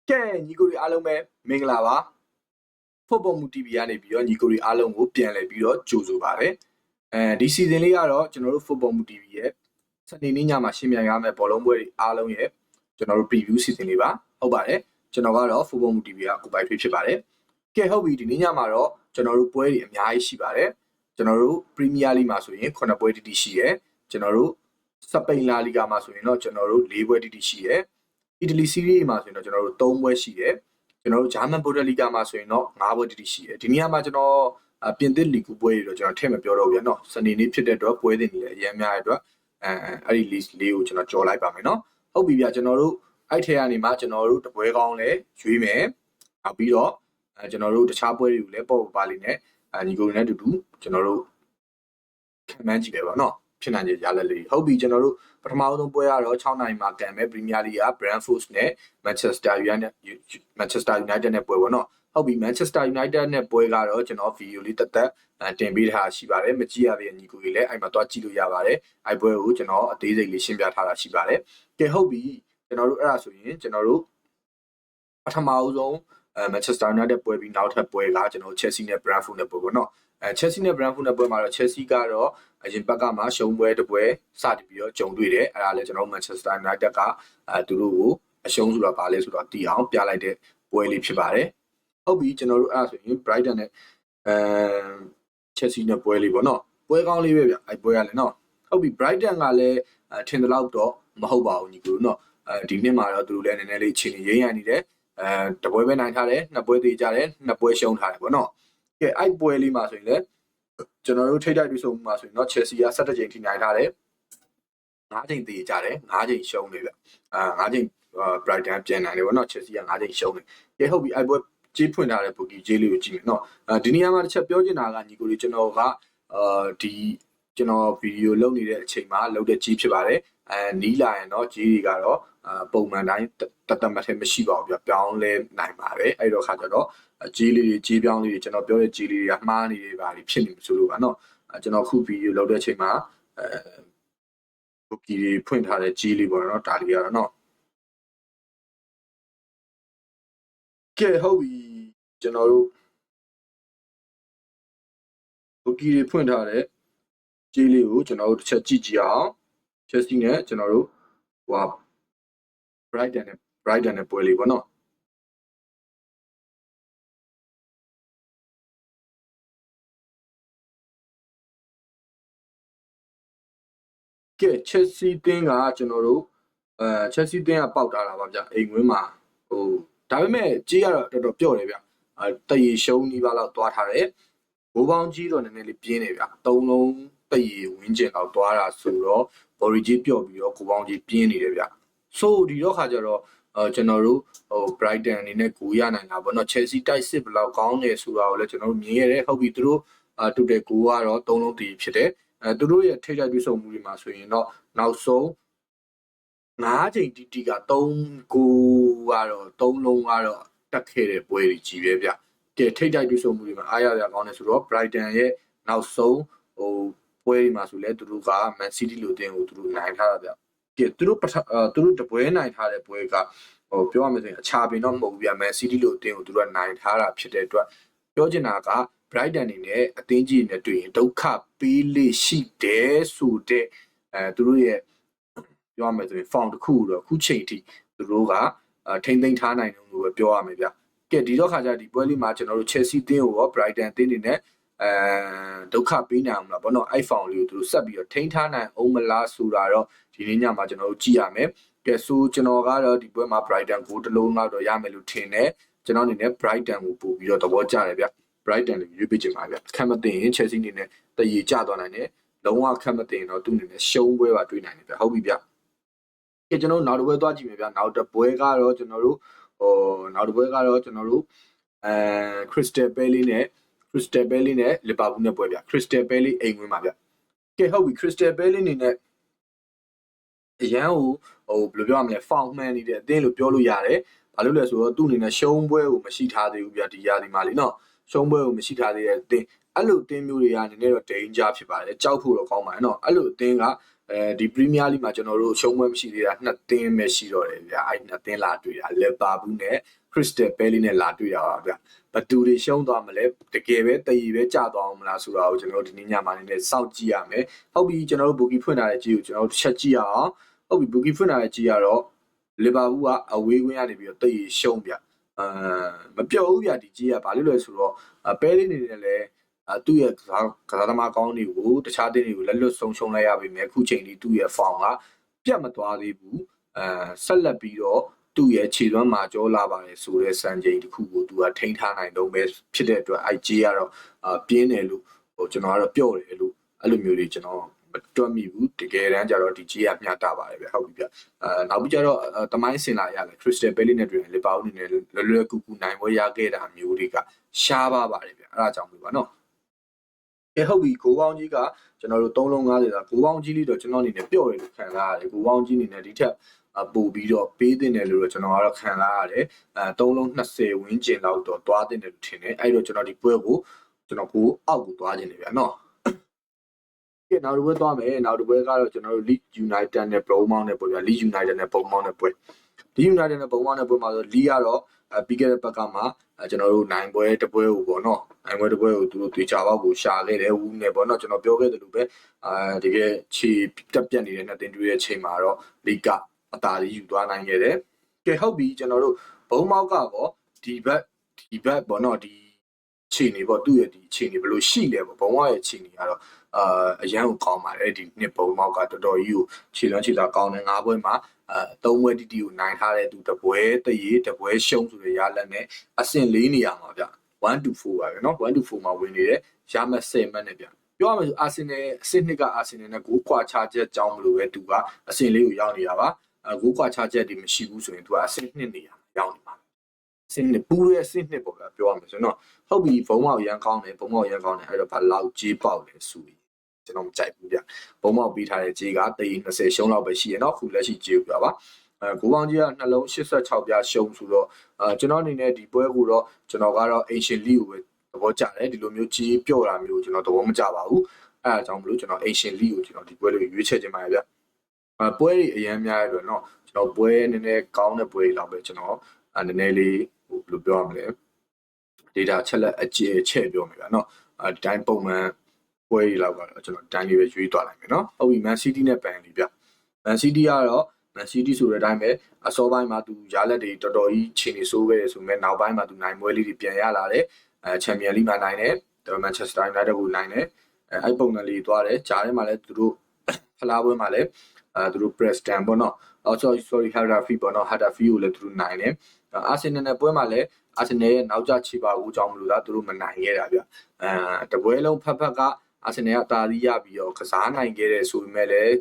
ကဲညီကိုတွေအားလုံးပဲမင်္ဂလာပါFootball Mu TV ကနေပြီးတော့ညီကိုတွေအားလုံးကိုပြန်လည်ပြီးတော့ကြိုဆိုပါတယ်ဒီ season လေးကတော့ကျွန်တော်တို့ Football Mu TV ရဲ့စနေနေ့ညမှာရှင်းပြရမယ့်ဘောလုံးပွဲတွေအားလုံးရဲ့ကျွန်တော်တို့ preview season လေးပါဟုတ်ပါတယ်ကျွန်တော်ကတော့ Football Mu TV ကကိုပိုင်ထွေးဖြစ်ပါတယ်ကဲဟုတ်ပြီဒီနေ့ညမှာတော့ကျွန်တော်တို့ပွဲတွေအများကြီးရှိပါတယ်ကျွန်တော်တို့ Premier League မှာဆိုရင်9ပွဲတိတိရှိတယ်ကျွန်တော်တို့စပိန်လာလီဂါမှာဆိုရင်တော့ကျွန်တော်တို့4ပွဲတိတိရှိတယ်အီတလီစီးရီးမှာဆိုရင်တော့ကျွန်တော်တို့3ပွဲရှိတယ်ကျွန်တော်တို့ဂျာမန်ဘိုဒလီဂါမှာဆိုရင်တော့5ပွဲတိတိရှိတယ်ဒီနေ့မှာကျွန်တော်ပြင်သစ်လီဂူပွဲတွေတော့ကျွန်တော်ထည့်မပြောတော့ဘူးဗျာနော်စနေနေ့ဖြစ်တဲ့အတွက်ပွဲတင်နေတယ်အရင်များတဲ့အတွက်အဲ့ဒီ list လေးကိုကျွန်တော်ကြော်လိုက်ပါမယ်နော်ဟုတ်ပြီဗျာကျွန်တော်တို့အဲ့ထဲကနေမှကျွန်တော်တို့တပွဲကောင်းလဲရွေးမယ်နောက်ပြီးတော့ကျွန်တော်တို့တခြားပွဲတွေကိုလည်းပေါ့ပါလိမ့်နဲ့ညီကိုတွေနဲ့အတူတူကျွန်တော်တို့ခံမှန်းကြည့်တယ်ပါနော်ဖြစ်နိုင်ကြရလက်လေးဟုတ်ပြီကျွန်တော်တို့ပထမဆုံးပွဲကတော့6နိုင်မှာကန်မဲ့ Premier League က Brentford နဲ့ Manchester United နဲ့ပွဲပေါ့နော်ဟုတ်ပြီ Manchester United နဲ့ပွဲကတော့ကျွန်တော်ဗီဒီယိုလေးတက်တင်ပေးထားရှိပါတယ်မကြည့်ရသေးတဲ့ညီကိုတွေလည်းအဲ့မှာတွားကြည့်လို့ရပါတယ်အဲ့ပွဲကိုကျွန်တော်အသေးစိတ်လေးရှင်းပြထားတာရှိပါတယ်ကဲဟုတ်ပြီကျွန်တော်တို့အဲ့ဒါဆိုရင်ကျွန်တော်တို့ပထမဆုံးManchester United ပွဲပြီးနောက်ထပ်ပွဲကကျွန်တော် Chelsea နဲ့ Brentford နဲ့ပွဲပေါ့နော်Chelsea နဲ့ Brentford နဲ့ပွဲမှာတော့ Chelsea ကတော့အရင်ဘက်ကမှရှုံးပွဲတစ်ပွဲစတင်ပြီးတော့ကြုံတွေ့တယ်အဲ့ဒါလည်းကျွန်တော် Manchester United ကသူတို့ကိုအရှုံးဆိုတာဘာလဲဆိုတော့သိအောင်ပြလိုက်တဲ့ပွဲလေးဖြစ်ပါတယ်ဟုတ်ပြီကျွန်တော်တို့အဲ့ဒါဆိုရင် Brighton နဲ့Chelsea နဲ့ပွဲလေးပေါ့နော်ပွဲကောင်းလေးပဲဗျအဲ့ပွဲကလည်းနော်ဟုတ်ပြီ Brighton ကလည်းထင်တယ်လို့တော့မဟုတ်ပါဘူးညီကိုတို့နော်ဒီနှစ်မှာတော့သူတို့လည်းနည်းနည်းလေးအခြေအနေရင်းရနေတယ်တပွဲပဲနိုင်ထားတယ်နှစ်ပွဲသေးကြတယ်နှစ်ပွဲရှုံးထားတယ်ပေါ့နော်ကဲအဲ့ပွဲလေးမှာဆိုရင်လည်းကျွန်တော်တို့ထိတိုက်တွေ့ဆုံမှုမှာဆိုရင်တော့ Chelsea က17ကြိမ်ထိနိုင်ထားတယ်9ကြိမ်သေးကြတယ်9ကြိမ်ရှုံးနေဗျ9ကြိမ်Brighton ပြန်နိုင်တယ်ပေါ့နော် Chelsea က9ကြိမ်ရှုံးနေကဲဟုတ်ပြီအဲ့ပွဲကြေးဖွင့်ထားတဲ့ဘူကီကြေးလေးကိုကြည့်မယ်နော်ဒီနေရာမှာတစ်ချက်ပြောချင်တာကညီကိုလေးကျွန်တော်ကဒီကျွန်တော်ဗီဒီယိုလုပ်နေတဲ့အချိန်မှာလုပ်တဲ့ကြေးဖြစ်ပါတယ်နီးလာရင်တော့ကြေးတွေကတော့ပုံမှန်တိုင်းတတ်မှတ်ထဲမရှိပါဘူးဗျပြောင်းလဲနိုင်ပါတယ်အဲ့တော့ခါကျတော့ကြေးလေးတွေကြေးပြောင်းလေးတွေကျွန်တော်ပြောတဲ့ကြေးလေးတွေကမှားနေတယ်ပါဖြစ်နေမှာဆိုလို့ပါနော်ကျွန်တော်ခုဗီဒီယိုလုပ်တဲ့အချိန်မှာဘူကီတွေဖွင့်ထားတဲ့ကြေးလေးပေါ့နော်ဒါလေးကတော့နော်ကဲဟုတ်ပြီကျွန်တော်တို့ဘူကီတွေဖွင့်ထားတဲ့ကြေးလေးကိုကျွန်တော်တို့တစ်ချက်ကြည့်ကြည့်အောင် Chelsea နဲ့ကျွန်တော်တို့ဟိုBrighton နဲ့ပွဲလေးပေါ့နော်ကဲ Chelsea တင်းကကျွန်တော်တို့ Chelsea တင်းကပေါက်တာပါဗျအိမ်ဝင်းမှာဟိုဒါပေမဲ့ကြေးကတော့တော်တော်ပြော့တယ်ဗျတရေရှုံးနီးပါးလောက်တွားထားတယ်ဘိုးပေါင်းကြီးတော့နည်းနည်းလေးပြင်းနေဗျ3လုံးတရေဝင်းကျင်လောက်တွားတာဆိုတော့ body ကြီးပြော့ပြီးတော့ကိုပေါင်းကြီးပြင်းနေတယ်ဗျဆိုဒီတော့ခါကျတော့ကျွန်တော်တို့Brighton အနေနဲ့ကိုရနိုင်တာပေါ့နော် Chelsea တိုက်စစ်ဘယ်လောက်ကောင်းနေဆိုတာကိုလည်းကျွန်တော်တို့မြင်ရတယ်ဟုတ်ပြီသူတို့တူတဲ့ကိုကတော့3လုံးတည်ဖြစ်တယ်သူတို့ရဲ့ထိတိုက်တွေ့ဆုံမှုတွေမှာဆိုရင်တော့နောက်ဆုံး9ချိန်တီက3ကိုကတော့3လုံးကတော့တက်ခဲ့တဲ့ပွဲတွေကြီးပဲဗျကဲထိတိုက်တွေ့ဆုံမှုတွေမှာအားရရကောင်းတယ်ဆိုတော့ Brighton ရဲ့နောက်ဆုံးပွဲတွေမှာဆိုလဲသူတို့က Man City လိုတင်းကိုသူတို့နိုင်ထားတာဗျကဲသူတို့တပွဲနိုင်ထားတဲ့ပွဲကပြောရမယ်ဆိုရင်အခြားပင်တော့မဟုတ်ဘူးဗျ Man City လိုတင်းကိုသူတို့ကနိုင်ထားတာဖြစ်တဲ့အတွက်ပြောချင်တာကBrighton အနေနဲ့အသင်းကြီးနဲ့တွေ့ရင်ဒုက္ခပေးလေးရှိတယ်ဆိုတဲ့သူတို့ရဲ့ပြောရမယ်ဆိုရင် form တစ်ခုတော့ခုချိန်ထိသူတို့ကထိမ့်သိမ်းထားနိုင်တယ်လို့ပဲပြောရမယ်ဗျကဲဒီတော့ခါကျဒီပွဲလေးမှာကျွန်တော်တို့ Chelsea တင်းကိုရော Brighton တင်းနေနဲ့ဒုက္ခပေးနိုင်အောင်လားဗောနော်အဲ့ form လေးကိုသူတို့ဆက်ပြီးတော့ထိန်းထားနိုင်အောင်မလားဆိုတာတော့ဒီနေ့ညမှာကျွန်တော်တို့ကြည့်ရမယ်ကဲဆိုကျွန်တော်ကတော့ဒီပွဲမှာ Brighton ကိုတစ်လုံးလောက်တော့ရမယ်လို့ထင်တယ်ကျွန်တော်အနေနဲ့ Brighton ကိုပို့ပြီးတော့သဘောကျတယ်ဗျBrighton ကိုရွေးပေးချင်ပါဗျခက်မသိရင် Chelsea အနေနဲ့တရေကျသွားနိုင်တယ်လုံးဝခက်မသိရင်တော့သူ့အနေနဲ့ရှုံးပွဲပါတွေးနိုင်တယ်ဗျဟုတ်ပြီဗျကဲကျွန်တော်နောက်တစ်ပွဲသွားကြည့်မယ်ဗျနောက်တစ်ပွဲကတော့ကျွန်တော်တို့Crystal Palace နဲ့ Liverpool နဲ့ပွဲဗျ Crystal Palace အိမ်ဝင်းပါဗျကဲဟုတ်ပြီ Crystal Palace အနေနဲ့အရန်ကိုဘယ်လိုပြောရမလဲ foul မှန်နေတဲ့အသင်းလို့ပြောလို့ရတယ်ဘာလို့လဲဆိုတော့သူ့အနေနဲ့ရှုံးပွဲကိုမရှိထားသေးဘူးဗျဒီရာဒီမှာလीနော်ရှုံးပွဲကိုမရှိထားသေးတဲ့အသင်းအဲ့လိုအသင်းမျိုးတွေကနည်းနည်းတော့ danger ဖြစ်ပါတယ်ကြောက်ဖို့တော့ကောင်းပါတယ်နော်အဲ့လိုအသင်းက ဒီ Premier League မှာကျွန်တော်တို့ရှုံးပွဲမရှိသေးတာ2သင်းပဲရှိတော့တယ်ဗျာအဲ့2သင်းလာတွေ့တာ Liverpool နဲ့ Crystal Palace နဲ့လာတွေ့တာပါဗျာဘသူတွေရှုံးသွားမလဲတကယ်ပဲတည်ရပဲကြာသွားအောင်မလားဆိုတာကိုကျွန်တော်တို့ဒီနေ့ညမှာနေနဲ့စောင့်ကြည့်ရမယ်ဟုတ်ပြီကျွန်တော်တို့ Bookie ဖွင့်ထားတဲ့ကြီးကိုကျွန်တော်တို့ချက်ကြည့်ရအောင်ဟုတ်ပြီ Bookie ဖွင့်ထားတဲ့ကြီးကတော့ Liverpool ကအဝေးကွင်းကနေပြီးတော့တည်ရရှုံးဗျမပြောဘူးဗျာဒီကြီးကဘာလို့လဲဆိုတော့Palaceနေနဲ့လည်းသူ့ရဲ့ကစားသမားကောင်းတွေကိုတခြားတင်းတွေကိုလက်လွတ်ဆုံးရှုံးလိုက်ရပြီမြဲခုချိန်ထိသူ့ရဲ့ form ကပြတ်မသွားသေးဘူးဆက်လက်ပြီးတော့သူ့ရဲ့ခြေသွမ်းမှာကြောလာပါတယ်ဆိုတဲ့စံချိန်တစ်ခုကိုသူကထိန်းထားနိုင်တော့ပဲဖြစ်တဲ့အတွက် IG ကတော့ပြင်းတယ်လို့ဟိုကျွန်တော်ကတော့ပြော့တယ်လို့အဲ့လိုမျိုးတွေကျွန်တော်မတွက်မိဘူးတကယ်တမ်းကျတော့ဒီကြီးကမျှတာပါတယ်ဗျဟုတ်ပြီဗျနောက်ပြီးကျတော့တမိုင်းစင်လာရလဲ Crystal Palace နဲ့တွေ့ရင်လီဗာပူးနေနဲ့လွယ်ကူကူနိုင်ပွဲရခဲ့တာမျိုးတွေကရှားပါပါတယ်ဗျအဲ့ဒါကြောင့်လို့ပါနော်ဟုတ်ပြီကိုပေါင်းကြီးကကျွန်တော်တို့3လုံး90တာကိုပေါင်းကြီးလေးတော့ကျွန်တော်အနေနဲ့ပြော့တယ်လို့ခံစားရတယ်ကိုပေါင်းကြီးအနေနဲ့ဒီထက်ပို့ပြီးတော့ပေးတင်တယ်လို့ကျွန်တော်ကတော့ခံစားရတယ်3လုံး20ဝန်းကျင်လောက်တော့သွားတင်တယ်လို့ထင်တယ်အဲ့တော့ကျွန်တော်ဒီပွဲကိုကျွန်တော်ကိုအောက်ကိုသွားခြင်းတယ်ဗျာနော်ကဲနောက်တစ်ပွဲသွားမယ်နောက်တစ်ပွဲကတော့ကျွန်တော်တို့ Leeds United နဲ့ Bournemouth နဲ့ပွဲဗျာ Leeds United နဲ့ Bournemouth နဲ့ပွဲ Leeds United နဲ့ Bournemouth နဲ့ပွဲမှာဆို Leeds ကတော့ပြီးခဲ့တဲ့ဘက်ကမှာကျွန်တော်တို့နိုင်ပွဲတစ်ပွဲကိုပေါ့နော်နိုင်ပွဲတစ်ပွဲကိုသူတို့တွေ့ချပေါက်ကိုရှာခဲ့တယ်ဝူးနေပေါ့နော်ကျွန်တော်ပြောခဲ့သလိုပဲတကယ်ခြေတက်ပြတ်နေတဲ့နှစ်သင်းတွေ့ရဲ့ချိန်မှာတော့ Leeds ကအသာလေးယူသွားနိုင်ခဲ့တယ်ကဲဟုတ်ပြီကျွန်တော်တို့ဘုံမောက်ကပေါ့ဒီဘက်ပေါ့နော်ဒီခြေနေပေါ့သူ့ရဲ့ဒီခြေနေဘယ်လိုရှိလဲပေါ့ဘုံမောက်ရဲ့ခြေနေကတော့အရန်ကိုကောင်းပါတယ်ဒီနှစ်ဘုံမောက်ကတော်တော်ကြီးကိုခြေလွှမ်းခြေသာကောင်းတယ်၅ပွဲမှာ3ပွဲတီတီကိုနိုင်ထားတဲ့သူတပွဲတရေတပွဲရှုံးဆိုတဲ့ရလက်နဲ့အဆင့်4နေရာမှာဗျ1 to 4ပါပဲเนาะ1 to 4မှာဝင်နေတယ်ရမှတ်10မှတ်နဲ့ဗျပြောရမယ်ဆိုအာဆင်နယ်အဆင့်2ကအာဆင်နယ်နဲ့6ခွာချချက်ကြောင်းမလို့ပဲသူကအဆင့်4ကိုရောက်နေတာပါ6ခွာချချက်ဒီမရှိဘူးဆိုရင်သူကအဆင့်2နေရာရောက်နေပါအဆင့်2ပူးရဲ့အဆင့်2ပေါ့ဗျပြောရမယ်ဆိုတော့ဟုတ်ပြီဘုံမောက်ရန်ကောင်းတယ်ဘုံမောက်ရန်ကောင်းတယ်အဲ့တော့ဘာလောက်ကြီးပေါက်လဲဆိုရင်ကျွန်တော်မကြိုက်ဘူးဗျဘုံမောက်ပြီးထားတဲ့ကြီးက320ရှုံးလောက်ပဲရှိရเนาะခုလက်ရှိကြီးပြပါကိုပေါင်းကြီးကနှလုံး86ပြရှုံးဆိုတော့ကျွန်တော်အနေနဲ့ဒီပွဲကိုတော့ကျွန်တော်ကတော့ Asian League ကိုပဲသဘောကျတယ်ဒီလိုမျိုးကြီးပြော့တာမျိုးကျွန်တော်သဘောမကျပါဘူးအဲအကြောင်းမလို့ကျွန်တော် Asian League ကိုကျွန်တော်ဒီပွဲလေးရွေးချယ်ခြင်းပါဗျပွဲတွေအရင်များရတော့เนาะကျွန်တော်ပွဲနည်းနည်းကောင်းတဲ့ပွဲတွေလောက်ပဲကျွန်တော်နည်းနည်းလေးဟိုဘယ်လိုပြောရမလဲ data ချက်လက်အကျယ်ချဲ့ပြောမယ်ဗျာเนาะဒီတိုင်းပုံမှန်ပွဲတွေလောက်ကတော့ကျွန်တော်တိုင်းလေးပဲရွေးသွားလိုက်မယ်เนาะဟုတ်ပြီ Man City နဲ့ Burnley ဗျ Man City ကတော့ Man City ဆိုတဲ့အတိုင်းပဲအစောပိုင်းမှာသူရလက်တွေတော်တော်ကြီးခြေနေဆိုးခဲ့တယ်ဆိုမဲ့နောက်ပိုင်းမှာသူနိုင်ပွဲလေးတွေပြန်ရလာတယ်Champions League မှာနိုင်တယ် Manchester United ကိုနိုင်တယ်အဲ့ပုံစံလေးသွားတယ်ဂျားထဲမှာလည်းသူတို့ဖလားပွဲမှာလည်းသူတို့ Preston ပေါ့နော်sorry Huddersfield ပေါ့နော် Huddersfield ကိုလည်းသူတို့နိုင်တယ်Arsenal နဲ့ပွဲမှာလည်း Arsenal ရဲ့နောက်ကျခြေပါဦးကြောင်းမလို့လားသူတို့မနိုင်ခဲ့တာဗျတပွဲလုံးဖက်က Arsenal ကတာသီးရပြီးတော့ကစားနိုင်ခဲ့တယ်ဆိုပေမဲ့လည်း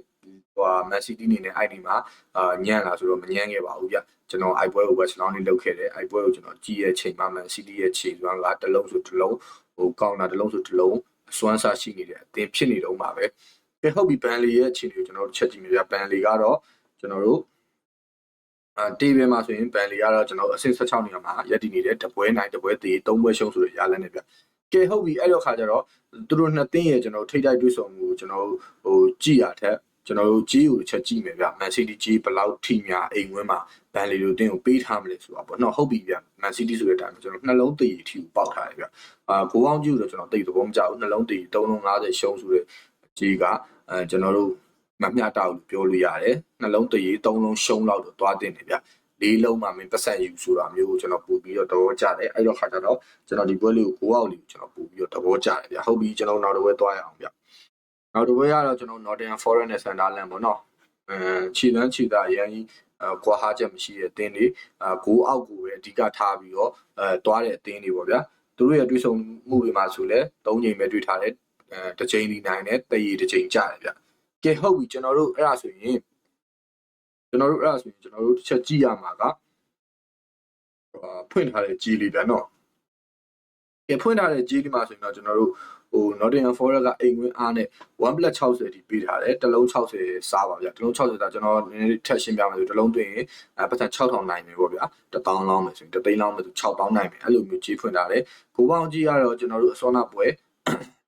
Man City အနေနဲ့အဲ့ဒီမှာညံ့လာဆိုတော့မညံ့ခဲ့ပါဘူးဗျကျွန်တော်အိုက်ပွဲကိုပဲစလောင်းလေးလုပ်ခဲ့တယ်အိုက်ပွဲကိုကျွန်တော်ကြည့်ရဲ့ချိန်မှာ Man City ရဲ့ခြေစွမ်းကတစ်လုံးဆိုတစ်လုံးဟိုကောင်းတာတစ်လုံးဆိုတစ်လုံးအစွမ်းစားရှိနေတဲ့အသင်ဖြစ်နေတော့မှာပဲဟုတ်ပြီဘန်လီရဲ့အခြေအနေကိုကျွန်တော်တို့ချက်ကြည့်မြပြဘန်လီကတော့ကျွန်တော်တို့တေးပဲမှာဆိုရင်ဘန်လီကတော့ကျွန်တော်အဆင့်16နေရာမှာရပ်တည်နေတဲ့တပွဲနိုင်တပွဲသေး3ပွဲရှုံးဆိုတဲ့ရလန်းနေဗျကဲဟုတ်ပြီအဲ့တော့ခါကျတော့သူတို့နှစ်သင်းရဲ့ကျွန်တော်ထိတ်တိုက်တွေ့ဆုံမှုကိုကျွန်တော်ဟိုကြည့်ရတဲ့ကျွန်တော်တို့ကြီးကိုချက်ကြည့်မယ်ဗျ Man City ကြီးဘယ်လောက်ထိများအိမ်ဝင်းမှာဘန်လီလိုတင်းကိုပေးထားမလဲဆိုတာပေါ့နော်ဟုတ်ပြီဗျ Man City ဆိုတဲ့အတိုင်းကျွန်တော်နှလုံးတည်အထီကိုပေါက်ထားတယ်ဗျကိုပေါင်းကြီးကိုတော့ကျွန်တော်တိတ်သဘောမကျဘူးနှလုံးတည်3လုံး50ရှုံးဆိုတဲ့ကြီးကကျွန်တော်တို့မမျှတောက်လို့ပြောလို့ရတယ်နှလုံးတည်3လုံးရှုံးလောက်တော့သွားတင်တယ်ဗျ4လုံးမှမင်းပတ်ဆက်ယူဆိုတာမျိုးကိုကျွန်တော်ပို့ပြီးတော့သဘောကျတယ်အဲ့တော့ခါကျတော့ကျွန်တော်ဒီပွဲလေးကိုကိုအောင်လေးကိုကျွန်တော်ပို့ပြီးတော့သဘောကျတယ်ဗျဟုတ်ပြီကျွန်တော်နောက်တစ်ပွဲသွားရအောင်ဗျနောက်တစ်ပွဲကတော့ကျွန်တော် Nottingham Forest နဲ့ Sunderland ပေါ့နော်ခြေလန်းခြေသားအရင်ကြီးကွာဟာချက်မရှိတဲ့အသင်းတွေဂိုးအောက်ကိုပဲအဓိကထားပြီးတော့သွားတဲ့အသင်းတွေပေါ့ဗျာသူတို့ရဲ့တွေးဆုံမှုတွေမှာဆိုလဲ3ချိန်ပဲတွေးထားတယ်တစ်ချိန်ဒီနိုင်တယ်တရေတစ်ချိန်ကြတယ်ဗျကဲဟုတ်ပြီကျွန်တော်တို့အဲ့ဒါဆိုရင်ကျွန်တော်တို့တစ်ချက်ကြည့်ရမှာကဖွင့်ထားတဲ့ကြီးလေးဗျာနော်ကဲဖွင့်ထားတဲ့ကြီးလေးမှာဆိုရင်တော့ကျွန်တော်တို့ဟို Nottingham Forest ကအိမ်ဝင်အားနဲ့ 1+60 ဒီပေးထားတယ်တစ်လုံး60စားပါဗျာတစ်လုံး60ဒါကျွန်တော်နည်းနည်းထက်ရှင်းပြမယ်ဆိုတစ်လုံးသွင်းရင်ပတ်သက်6000နိုင်မယ်ပေါ့ဗျာ1000လောင်းမယ်ဆိုရင်3သိန်းလောင်းမယ်ဆို6000နိုင်မယ်အဲ့လိုမျိုးကြီးဖွင့်ထားတယ်ကိုပေါင်းကြီးကတော့ကျွန်တော်တို့အစောနာပွဲ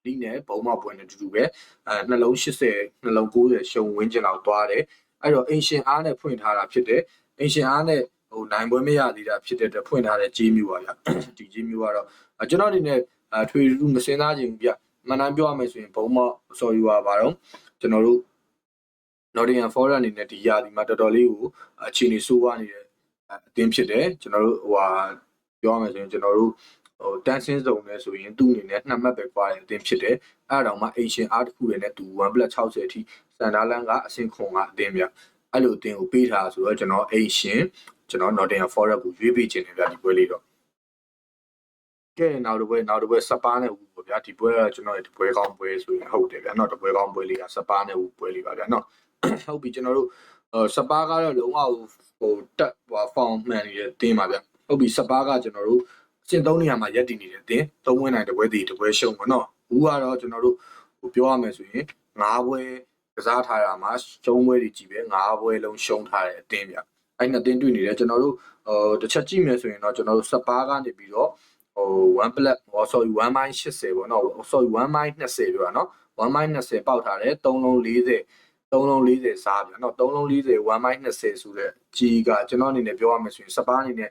ဒီနဲ့ဘုံမောက်ပွဲနဲ့တူတူပဲနှလုံး80နှလုံး90ရှုံဝင်းကျင်လောက်သွားတယ်အဲ့တော့အင်ရှင်အားနဲ့ဖွင့်ထားတာဖြစ်တယ်အင်ရှင်အားနဲ့ဟိုနိုင်ပွဲမရသေးတာဖြစ်တဲ့အတွက်ဖွင့်ထားတဲ့ကြေးမျိုးပါဗျဒီကြေးမျိုးကတော့ကျွန်တော်အနေနဲ့ထွေထူးမစင်သားခြင်းဗျမှန်တမ်းပြောရမယ်ဆိုရင်ဘုံမောက် sorry ပါတော့ကျွန်တော်တို့ Nottingham Forest အနေနဲ့ဒီရာဒီမှာတော်တော်လေးကိုအခြေအနေဆိုးဝါးနေတဲ့အသင်းဖြစ်တယ်ကျွန်တော်တို့ပြောရမယ်ဆိုရင်ကျွန်တော်တို့တန်းစင်းစုံနဲ့ဆိုရင်သူ့အနေနဲ့2မှတ်ပဲကွာတဲ့အသင်းဖြစ်တယ်အဲ့ဒါတော့မှ Asian Art တစ်ခုတွေနဲ့သူ 1+60 အထိစန်ဒါလန်ကအဆင့်ခွန်ကအသင်းဗျအဲ့လိုအသင်းကိုပေးထားဆိုတော့ကျွန်တော် Asian ကျွန်တော် Nottingham Forest ကိုရွေးပေးခြင်းတယ်ဗျဒီပွဲလေးတော့ကဲနောက်တစ်ပွဲစပါးနဲ့ဦးပေါ့ဗျာဒီပွဲကကျွန်တော်ရဲ့ဒီပွဲကောင်းပွဲဆိုရင်ဟုတ်တယ်ဗျာเนาะဒီပွဲကောင်းပွဲလေးကစပါးနဲ့ဦးပွဲလေးပါဗျာเนาะဟုတ်ပြီကျွန်တော်တို့စပါးကတော့လုံးဝဟိုတက်ဖောင်မှန်နေတဲ့တင်းပါဗျဟုတ်ပြီစပါးကကျွန်တော်တို့အဆင့်3နေရာမှာရက်တည်နေတဲ့တင်း3ဝင်းနိုင်တစ်ပွဲတည်တစ်ပွဲရှုံးပေါ့နော်ဘူးကတော့ကျွန်တော်တို့ဟိုပြောရမယ်ဆိုရင်9ပွဲကစားထားတာမှာရှုံးပွဲတွေကြီးပဲ9ပွဲလုံးရှုံးထားတဲ့အတင်းဗျအဲ့နှစ်တင်းတွေ့နေတယ်ကျွန်တော်တို့တစ်ချက်ကြည့်မယ်ဆိုရင်တော့ကျွန်တော်တို့စပါးကနေပြီးတော့ဟို1 plus sorry 1 minus 80ပေါ့နော် sorry 1 minus 20ပြောတာနော်1 minus 20ပေါက်ထားတယ်3လုံး40 3လုံး40စားဗျာနော်3လုံး40 1 minus 20ဆိုတဲ့ကြီးကကျွန်တော်အနေနဲ့ပြောရမယ်ဆိုရင်စပါးအနေနဲ့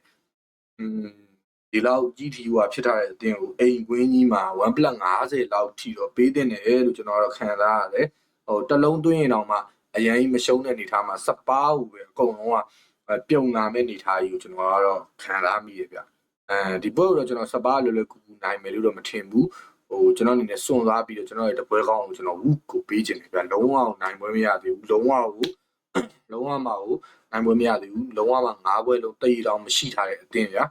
ဒီလောက်ကြီးထီဟိုဖြစ်ထားတဲ့အတင်းကိုအိမ်ကွင်းကြီးမှာ1 plus 50လောက်ထီတော့ပေးတင်တယ်လို့ကျွန်တော်တော့ခံစားရတယ်ဟိုတစ်လုံးသွင်းရင်တော့မှအရင်မရှုံးတဲ့အနေထားမှာစပါးဟိုပဲအကုန်လုံးကပြုံလာမဲ့အနေထားကြီးကိုကျွန်တော်ကတော့ခံစားမိတယ်ဗျဒီပွဲတော့ကျွန်တော်စပါးလွယ်လွယ်ကူကူနိုင်မယ်လို့တော့မထင်ဘူးဟိုကျွန်တော်အနေနဲ့စွန့်စားပြီးတော့ကျွန်တော်ရဲ့တပွဲကောင်းကိုကျွန်တော်ဝုကိုပေးခြင်းတယ်ဗျလုံးဝနိုင်ပွဲမရသေးဘူးလုံးဝမှာကိုနိုင်ပွဲမရသေးဘူးလုံးဝမှာ9ပွဲလုံးတိတ်တောင်မရှိထားတဲ့အသင်းဗျာ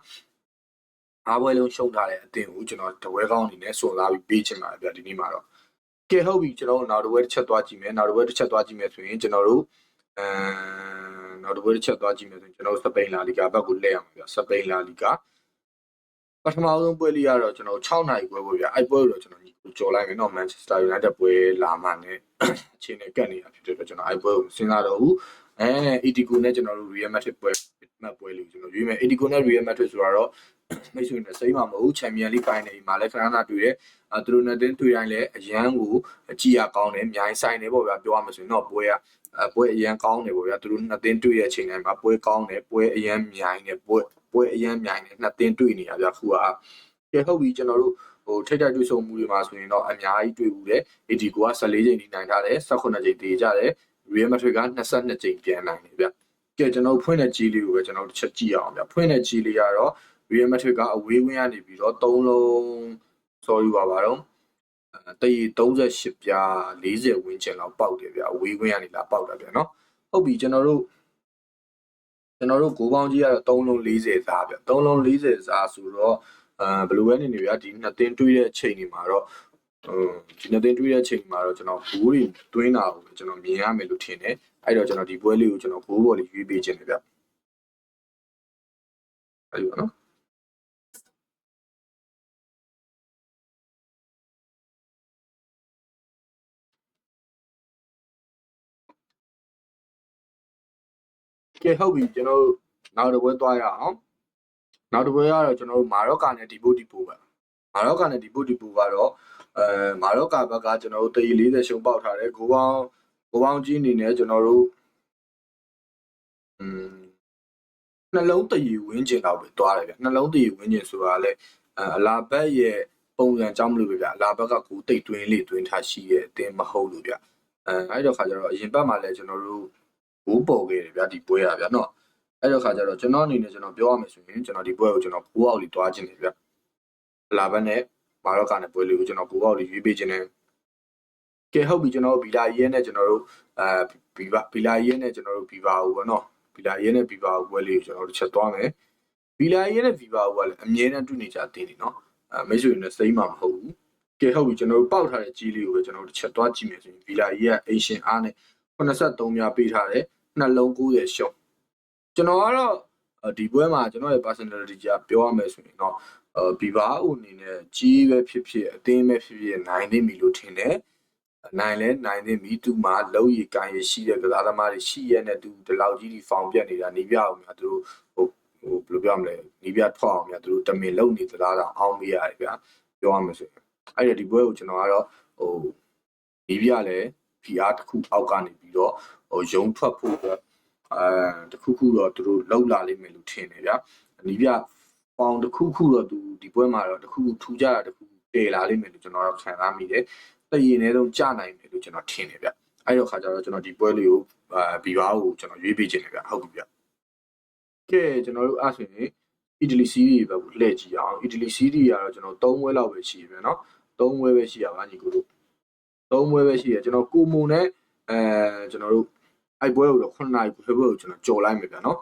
9ပွဲလုံးရှုံးထားတဲ့အသင်းကိုကျွန်တော်တပွဲကောင်းအနေနဲ့စွန့်စားပြီးပေးခြင်းပါဗျာဒီနေ့မှာတော့ကဲဟုတ်ပြီကျွန်တော်နောက်တစ်ပွဲတစ်ချက်သွားကြည့်မယ်နောက်တစ်ပွဲတစ်ချက်သွားကြည့်မယ်ဆိုရင်ကျွန်တော်တို့နောက်တစ်ပွဲတစ်ချက်သွားကြည့်မယ်ဆိုရင်ကျွန်တော်တို့စပိန်လာလီဂါဘက်ကိုလှည့်ရမှာဗျာစပိန်လာလီဂါပထမဆုံးပွဲလေးကတော့ကျွန်တော်6နိုင်ပွဲပေါ့ဗျာအဲ့ပွဲတော့ကျွန်တော်ကြော်လိုက်မယ်နော် Manchester United ပွဲလာမှနဲ့အချိန်နဲ့ကတ်နေတာဖြစ်တဲ့အတွက်ကျွန်တော်အဲ့ပွဲကိုစဉ်းစားတော့ဘူးEtico နဲ့ကျွန်တော်တို့ Real Madrid ပွဲလေးကိုကျွန်တော်ရွေးမယ် Etico နဲ့ Real Madrid ဆိုတော့မိတ်ဆွေနဲ့စိမ့်မှာမဟုတ် Champions League Final မှာလည်းခဏခဏတွေ့တယ်သူတို့နဲ့တင်းတွေ့တိုင်းလည်းအရန်ကိုကြည်ရကောင်းတယ်အများကြီးဆိုင်တယ်ပေါ့ဗျာပြောရမှာဆိုရင်တော့ပွဲအရန်ကောင်းတယ်ပေါ့ဗျာသူတို့နှစ်တင်းတွေ့တဲ့အချိန်တိုင်းမှာပွဲကောင်းတယ်ပွဲအရန်မြိုင်တယ်ပွဲအရန်မြိုင်တယ်နှစ်တင်းတွေ့နေတာဗျာခုကကဲဟုတ်ပြီကျွန်တော်တို့ဟိုထိတ်တိုက်တွေ့ဆုံမှုတွေမှာဆိုရင်တော့အများကြီးတွေ့ဘူးတယ် Etico က14ချိန်ထိနိုင်ထားတယ်18ချိန်တည်ကြတယ် Real Madrid က22ချိန်ပြန်နိုင်တယ်ဗျကဲကျွန်တော်ဖွင့်တဲ့ကြီးလေးကိုပဲကျွန်တော်တစ်ချက်ကြည့်အောင်ဗျဖွင့်တဲ့ကြီးလေးကတော့ Real Madrid ကအဝေးဝင်းကနေပြီးတော့3လုံး sorry ပါတော့တေး38ပြား40ဝန်းကျင်လောက်ပေါက်တယ်ဗျအဝေးဝင်းကနေလာပေါက်တာဗျနော်ဟုတ်ပြီကျွန်တော်တို့ကိုပေါင်းကြီးကတော့3လုံး40စားဗျ3လုံး40စားဆိုတော့ဘယ်လိုပဲနေနေဗျာဒီနှစ်သင်းတွေးတဲ့အချိန်တွေမှာတော့ဒီနှစ်သင်းတွေးတဲ့အချိန်မှာတော့ကျွန်တော်ဘိုးတွေတွင်းတာကိုကျွန်တော်မြင်ရမယ်လို့ထင်တယ်အဲ့တော့ကျွန်တော်ဒီပွဲလေးကိုကျွန်တော်ဘိုးဘော်လေးရွေးပေးခြင်းတယ်ဗျအဲ့လိုနော်ကဲဟုတ်ပြီကျွန်တော်နောက်တစ်ပွဲသွားရအောင်နောက်တစ်ပွဲကတော့ကျွန်တော်တို့မာရော့ကာနဲ့ဒီပိုပဲမာရော့ကာနဲ့ဒီပိုကတော့မာရော့ကာဘက်ကကျွန်တော်တို့340ရှုံးပေါက်ထားတယ်ကိုပေါင်းကြီးအနေနဲ့ကျွန်တော်တို့နှလုံးတည်ဝင်းကျင်တော့ပဲသွားတယ်ဗျနှလုံးတည်ဝင်းကျင်ဆိုတာလည်းအလာဘက်ရဲ့ပုံစံကြောင်းမလို့ပဲဗျအလာဘက်ကကိုတိတ်တွင်းလေးတွင်းထားရှိရဲ့အတင်းမဟုတ်လို့ဗျအဲ့တော့ခါကျတော့အရင်ဘက်မှာလည်းကျွန်တော်တို့ဘိုးပေါ်ခဲ့တယ်ဗျဒီပွဲရဗျနော်အဲ့တော့ခါကျတော့ကျွန်တော်အနေနဲ့ကျွန်တော်ပြောရမယ်ဆိုရင်ကျွန်တော်ဒီပွဲကိုကျွန်တော်9အောက်လေးတွားခြင်းတယ်ဗျအလာဘက်နဲ့မာရော့ကာနဲ့ပွဲလေးကိုကျွန်တော်9အောက်လေးရွေးပေးခြင်းတယ်ကဲဟုတ်ပြီကျွန်တော်ဗီလာရဲနဲ့ကျွန်တော်တို့ဗီလာရဲနဲ့ကျွန်တော်တို့ဗီဗာကိုပေါ့နော်ဗီလာရဲနဲ့ဗီဗာကိုပွဲလေးကိုကျွန်တော်တို့ချက်သွားမယ်ဗီလာရဲနဲ့ဗီဗာကိုကလည်းအမြဲတမ်းတွေ့နေကြသေးတယ်နော်မိတ်ဆွေတွေနဲ့စိမ့်မှာမဟုတ်ဘူးကဲဟုတ်ပြီကျွန်တော်တို့ပေါက်ထားတဲ့ကြီးလေးကိုပဲကျွန်တော်တို့ချက်သွားကြည့်မယ်ဆိုရင်ဗီလာရဲကအိမ်ရှင်အားနဲ့83များပေးထားတယ်နှလုံး90ရှုံးကျွန်တော်ကတော့ဒီပွဲမှာကျွန်တော်ရဲ့ personality ကြီးပြောရမယ်ဆိုရင်တော့ဗီဗာအိုအနေနဲ့ကြီးပဲဖြစ်ဖြစ်အသင်းပဲဖြစ်ဖြစ်နိုင်နေပြီလို့ထင်တယ်နိုင်လဲနိုင်နေပြီသူမှလုံးရီကန်ရရှိတဲ့ကစားသမားတွေရှိရဲ့နဲ့သူဒီလောက်ကြီးဒီဖောင်ပြက်နေတာနေပြအောင်များသူတို့ဟိုဘယ်လိုပြောမလဲနေပြထွက်အောင်များသူတို့တမင်လုံနေသလားတော့အောင်းမရတယ်ဗျာပြောရမယ်ဆိုရင် အဲ့ဒါဒီပွဲကိုကျွန်တော်ကတော့ဟိုဒီပြလည်း PR တစ်ခုအောက်ကနေပြီးတော့ဟိုရုံထွက်ဖို့တစ်ခုတော့သူတို့လောက်လာလိမ့်မယ်လို့ထင်တယ်ဗျာဒီပြပေါင်တစ်ခုတော့သူဒီပွဲမှာတော့တစ်ခုထူကြတာတစ်ခုတည်လာလိမ့်မယ်လို့ကျွန်တော်ခံစားမိတယ်တည်ရင်လည်းတော့ကြနိုင်တယ်လို့ကျွန်တော်ထင်တယ်ဗျအဲ့တော့ခါကျတော့ကျွန်တော်ဒီပွဲလေးကိုPRကိုကျွန်တော်ရွေးပေးခြင်းတယ်ဗျဟုတ်ပြီဗျကဲကျွန်တော်တို့အဲ့ဆိုရင်အီတလီစီးရီးပဲလှည့်ကြည့်အောင်အီတလီစီးရီးကတော့ကျွန်တော်3ပွဲလောက်ပဲရှိပြီနော်3ပွဲပဲရှိရပါညီကိုတို့3ပွဲပဲရှိရကျွန်တော်ကိုမုံနဲ့ကျွန်တော်တို့အဲ့ပွဲကိုတော့9နာရီပွဲကိုကျွန်တော်ကြော်လိုက်မယ်ဗျာနော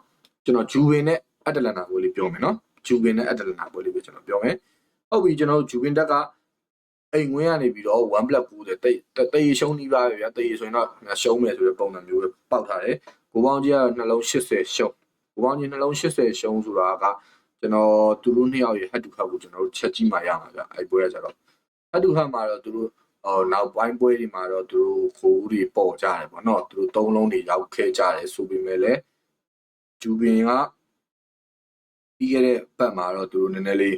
်ကျွန်တော်ဂျူဗင်နဲ့အက်တလန်နာပွဲလေးပြောမယ်နော်ဂျူဗင်နဲ့အက်တလန်နာပွဲလေးပဲကျွန်တော်ပြောမယ်ဟုတ်ပြီကျွန်တော်ဂျူဗင်တက်ကအိမ်ငွေးရနေပြီးတော့1+9တဲ့တိတ်ရှုံးနေပါပဲဗျာတိတ်ဆိုရင်တော့ရှုံးမယ်ဆိုတဲ့ပုံစံမျိုးပဲပေါက်ထားတယ်ကိုပေါင်းကြီးကတော့နှလုံး80ရှုံးကိုပေါင်းကြီးနှလုံး80ရှုံးဆိုတာကကျွန်တော်သူတို့နှစ်ယောက်ရဲ့ head to head ကိုကျွန်တော်တို့ချက်ကြည့်မှရမှာဗျအဲ့ပွဲကကျတော့ head to head မှာတော့သူတို့နောက်ပိုင်းပွဲတွေမှာတော့သူတို့ခိုးဦးတွေပေါ်ကြတယ်ပေါ့နော်သူတို့3လုံးတွေရောက်ခဲ့ကြတယ်ဆိုပေမဲ့လည်းဂျူဘင်ကပြီးခဲ့တဲ့ဘက်မှာတော့သူတို့နည်းနည်းလေး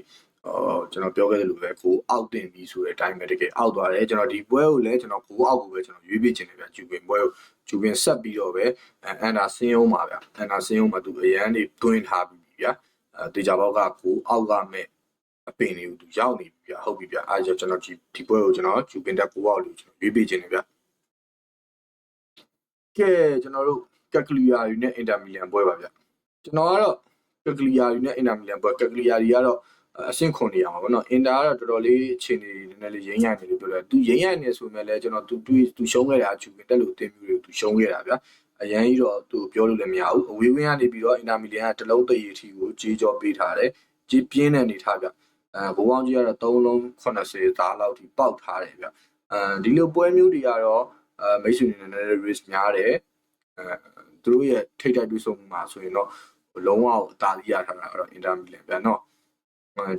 ကျွန်တော်ပြောခဲ့တယ်လို့ပဲကိုအောက်တင်ပြီးဆိုတဲ့အတိုင်းပဲတကယ်အောက်သွားတယ်ကျွန်တော်ဒီပွဲကိုလည်းကျွန်တော်ကိုအောက်ကိုပဲကျွန်တော်ရွေးပေးခြင်းတယ်ဗျဂျူဘင်ပွဲကိုဂျူဘင်ဆက်ပြီးတော့ပဲအန်ဒါဆင်းယုံပါဗျအန်ဒါဆင်းယုံမှာသူအရန်တွေတွင်းထားပြီးဗျာတေချာဘောက်ကကိုအောက်ကမဲ့အပင်တွေကိုသူရောက်နေပြီဗျဟုတ်ပြီဗျအဲကျွန်တော်ဒီပွဲကိုကျွန်တော်ဂျူပင်တက်ကိုအောက်လို့ကျွန်တော်ရွေးပေးခြင်းတယ်ဗျကဲကျွန်တော်တို့ကက်ကလီယာယူနဲ့အင်တာမီလန်ပွဲပါဗျကျွန်တော်ကတော့ကက်ကလီယာယူနဲ့အင်တာမီလန်ပွဲကက်ကလီယာတွေကတော့အဆင့်ခွန်နေအောင်ပေါ့နော်အင်တာကတော့တော်တော်လေးအခြေအနေနည်းနည်းလေးရင်းရနေလို့ပြောတယ်သူရင်းရနေဆိုမှလည်းကျွန်တော်သူရှုံးခဲ့တာဂျူပင်တက်လို့တင်မျိုးတွေသူရှုံးခဲ့တာဗျအရန်ကြီးတော့သူပြောလို့လည်းမရဘူးအဝေးဝင်းကနေပြီးတော့အင်တာမီလန်ကတလုံးတရီထီကိုကြေးကြောပေးထားတယ်ကြေးပြင်းတဲ့အနေထားဗျဘိုးပေါင်းကြီးကတော့3လုံး80သားလောက်ထိပေါက်ထားတယ်ဗျဒီလိုပွဲမျိုးတွေကတော့မိတ်ဆွေနေနဲ့ risk များတယ်သူတို့ရဲ့ထိတ်တိုက်တွေ့ဆုံမှုမှာဆိုရင်တော့လုံးဝအသာစီးရထားတာကတော့အင်တာမီလန်ဗျာနော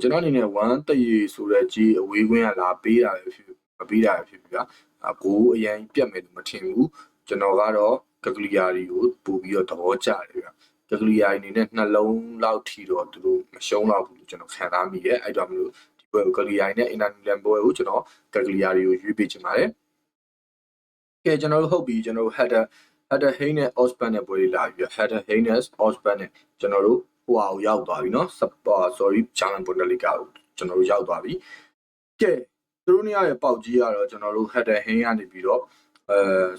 ်ကျွန်တော်အနေနဲ့1တရီဆိုတဲ့ကြီးအဝေးကွင်းကလာပေးတာပဲဖြစ်မပေးတာပဲဖြစ်ဗျာကိုအရင်ပြတ်မယ်လို့မထင်ဘူးကျွန်တော်ကတော့ကက်ကလီယာတွေကိုပို့ပြီးတော့သဘောကျတယ်ဗျာကက်ကလီယာအနေနဲ့နှလုံးလောက်ထီတော့သူတို့မရှုံးတော့ဘူးလို့ကျွန်တော်ခံစားမိတယ်အဲ့တော့မလို့ဒီပွဲကိုကက်ကလီယာနဲ့အင်တာမီလန်ပွဲကိုကျွန်တော်ကက်ကလီယာတွေကိုရွေးပေးချင်ပါတယ်ကဲကျွန်တော်တို့ဟုတ်ပြီကျွန်တော်တို့ header Hay နဲ့ Osban နဲ့ပွဲလေးလာပြီ header Hay နဲ့ Osban နဲ့ကျွန်တော်တို့ဟိုအောင်ရောက်သွားပြီเนาะ sorry German Bundesliga ကိုကျွန်တော်တို့ရောက်သွားပြီကဲသူတို့နေရာရဲ့ပေါက်ကြီးကတော့ကျွန်တော်တို့ header Hay ကနေပြီးတော့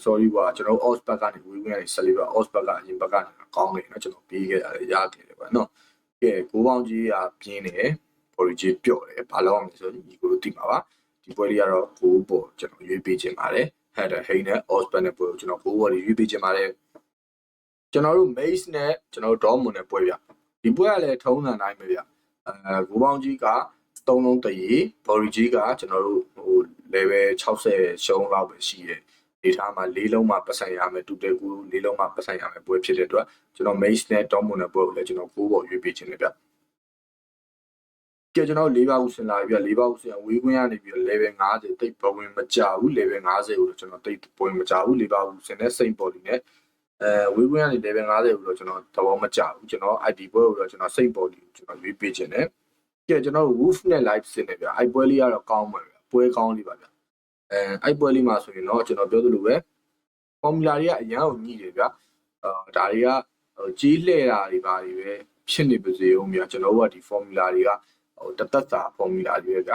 sorry ကွာကျွန်တော် Osberg ကနေဝေးဝင်ကနေဆက်လေးပါ Osberg ကအရင်ဘက်ကနေကောင်းတယ်နော်ကျွန်တော်ပြီးခဲ့ရတယ်ရခဲ့တယ်ပါနော်ကဲကိုပေါင်းကြီးကပြင်းတယ် body ကြီးပျော့တယ်ဘာလို့အောင်လဲဆိုတော့ဒီကိုတို့သိမှာပါဒီပွဲလေးကတော့ကိုပေါ်ကျွန်တော်ရွေးပေးခြင်းပါတယ် header Hay နဲ့ Osberg နဲ့ပွဲကိုကျွန်တော်ကိုပေါ်လေးရွေးပေးခြင်းပါတယ်ကျွန်တော်တို့ Mace နဲ့ကျွန်တော်တို့ Dortmund နဲ့ပွဲပြဒီပွဲကလည်းထုံးစံတိုင်းပဲဗျကိုပေါင်းကြီးက3လုံးတရီ body ကြီးကကျွန်တော်တို့ဟို level 60ရှုံးလောက်ပဲရှိတယ်ဒေတာမှာ၄လုံးမှပတ်ဆိုင်ရမယ်တူတဲကူ၄လုံးမှပတ်ဆိုင်ရမယ်ပွဲဖြစ်တဲ့အတွက်ကျွန်တော် Mace နဲ့ Dortmund နဲ့ပွဲကိုလည်းကျွန်တော်9ပေါ်ရွေးပေးခြင်းလေဗျကဲကျွန်တော်၄ပါးကိုဆင်လာပြီဗျ၄ပါးကိုဆင်ဝေးခွင့်ရနေပြီး level 50တိတ်ဘဝင်မကြဘူး level 50ကိုတော့ကျွန်တော်တိတ်ဘဝင်မကြဘူး၄ပါးကိုဆင်တဲ့စိတ်ပေါ်လီနဲ့ဝေးခွင့်ရနေ level 50ကိုတော့ကျွန်တော်သဘောမကျဘူးကျွန်တော် ID ပွဲကိုတော့ကျွန်တော်စိတ်ပေါ်လီကိုကျွန်တော်ရွေးပေးခြင်းနဲ့ကဲကျွန်တော် Wolf နဲ့ Live ဆင်နေဗျအဲ့ပွဲလေးကတော့ကောင်းပါဗျပွဲကောင်းလေးပါဗျအဲ့ပွဲလေးမှာဆိုရင်တော့ကျွန်တော်ပြောသလိုပဲ formula တွေကအရန်ကိုညှိတယ်ဗျဒါတွေကကြီးလှည့်တာတွေပါတွေပဲဖြစ်နေပါစေဦးမြကျွန်တော်တို့ကဒီ formula တွေကတသက်တာ formula တွေပဲဗ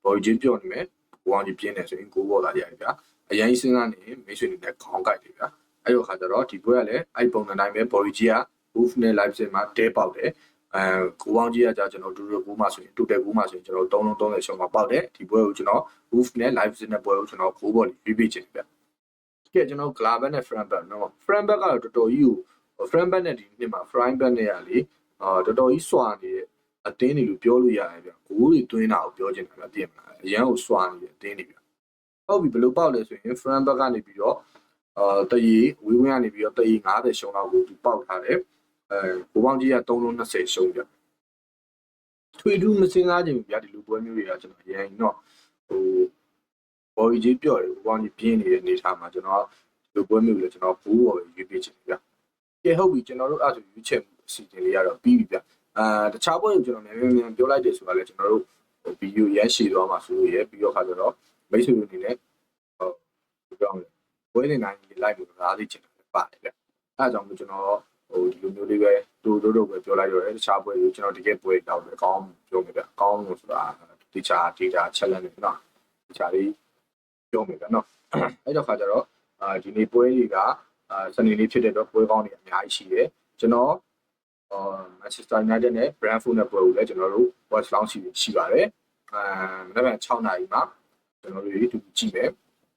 ျဘော်ကြီးပြောနေမယ်ဘောင်းကြီးပြင်းနေဆိုရင်ကိုဘော်လာကြရဗျအရင်စဉ်းစားနေမိတ်ဆွေတွေနဲ့ခေါင်းကိုက်တယ်ဗျအဲ့လိုခါကျတော့ဒီပွဲကလည်းအဲ့ပုံစံတိုင်းပဲဘော်ကြီးက move နဲ့ live စင်မှာတဲပေါက်တယ်ကိုပေါင်းကြီးကကြာကျွန်တော်တူတူကူးမှဆိုရင်တူတယ်ကူးမှဆိုရင်ကျွန်တော်3လုံး30ရှုံးမှာပေါက်တယ်ဒီပွဲကိုကျွန်တော် move နဲ့ live စင်တဲ့ပွဲကိုကျွန်တော်9ဘော်လေးပြီးချင်ဗျကဲကျွန်တော် Glaber နဲ့ Frankfurt နော် Frankfurt ကတော့တော်တော်ကြီးကို Frankfurt နဲ့ဒီနှစ်မှာ Frankfurt နဲ့ရလေတော်တော်ကြီးစွာနေတဲ့အတင်းတွေလို့ပြောလို့ရတယ်ဗျဂိုးတွေသွင်းတာကိုပြောချင်တာဗျသိရမလားအရန်ကိုစွာနေတဲ့အတင်းတွေဗျဟုတ်ပြီဘယ်လိုပေါက်လဲဆိုရင် Frankfurt ကနေပြီးတော့တရီဝေးဝင်းကနေပြီးတော့တရီ90ရှုံးတော့ကိုသူပေါက်ထားတယ်ဘိုးပေါင်းကြီးက3လုံး20ရှုံးဗျထွေထူးမစင်းစားခြင်းဗျဒီလိုပွဲမျိုးတွေကကျွန်တော်အရင်တော့ဟိုဘော်ကြီးပြော့တယ်ဘိုးပေါင်းကြီးပြင်းနေတဲ့အနေထားမှာကျွန်တော်ဒီလိုပွဲမျိုးလေကျွန်တော်ဘူးပေါ်ပဲရွေးပေးချင်ဗျကဲဟုတ်ပြီကျွန်တော်တို့အဲ့ဆိုရွေးချက်အစီအစဉ်လေးကတော့ပြီးပြီဗျတခြားပွဲကိုကျွန်တော်မြန်ပြောလိုက်တယ်ဆိုတာလေကျွန်တော်တို့ ဗီဒီယိုရမ်းရှည်သွားမှာဆိုလို့ရပြီးတော့ခါကျတော့မိတ်ဆွေတို့အနေနဲ့ပြောင်းလဲပွဲနေနိုင်လိုက်လို့အားသိချင်တယ်ပါတယ်ဗျအဲအကြောင်းမို့ကျွန်တော်ဒီလိုမျိုးလေးပဲတို့ပဲပြောလိုက်ရတယ်တခြားပွဲတွေကျွန်တော်တကယ်ပွဲတောက်တယ်အကောင်းပြောမယ်ဗျအကောင်းလို့ဆိုတာတခြား data challenge တွေနော်တခြားလေးပြောမယ်ဗျနော်အဲ့တော့ခါကျတော့ဒီနေ့ပွဲတွေကစနေနေ့ဖြစ်တဲ့တော့ပွဲကောင်းတွေအများကြီးရှိတယ်ကျွန်တော်Manchester United နဲ့ Brentford နဲ့ပွဲကိုလည်းကျွန်တော်တို့ watch long ရှိပါတယ်မနက်ဖြန်6နာရီမှာကျွန်တော်တို့ဒီကြည့်မယ်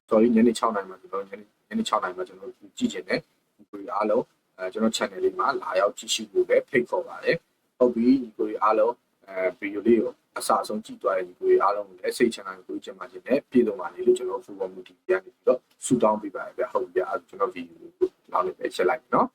sorry ညနေ6နာရီမှာကျွန်တော်ညနေ6နာရီမှာကျွန်တော်တို့ကြည့်ချင်တယ်ဒီကိုအားလုံးကျွန်တော် channel လေးမှာလာရောက်ကြည့်ရှုဖို့လည်းဖိတ်ခေါ်ပါတယ်ဟုတ်ပြီဒီကိုအားလုံးဗီဒီယိုလေးကိုအစားဆုံးကြည့်သွားတဲ့ဒီကိုအားလုံးကိုလည်းစိတ်ချမ်းသာကိုကြည့်မှချင်းနဲ့ပြည်စုံပါလေလို့ကျွန်တော် full community ကနေပြီးတော့ဆူတောင်းပေးပါတယ်ဗျဟုတ်ပြီအဲ့ကျွန်တော်ဗီဒီယိုကိုနောက်လေးပဲချက်လိုက်နော်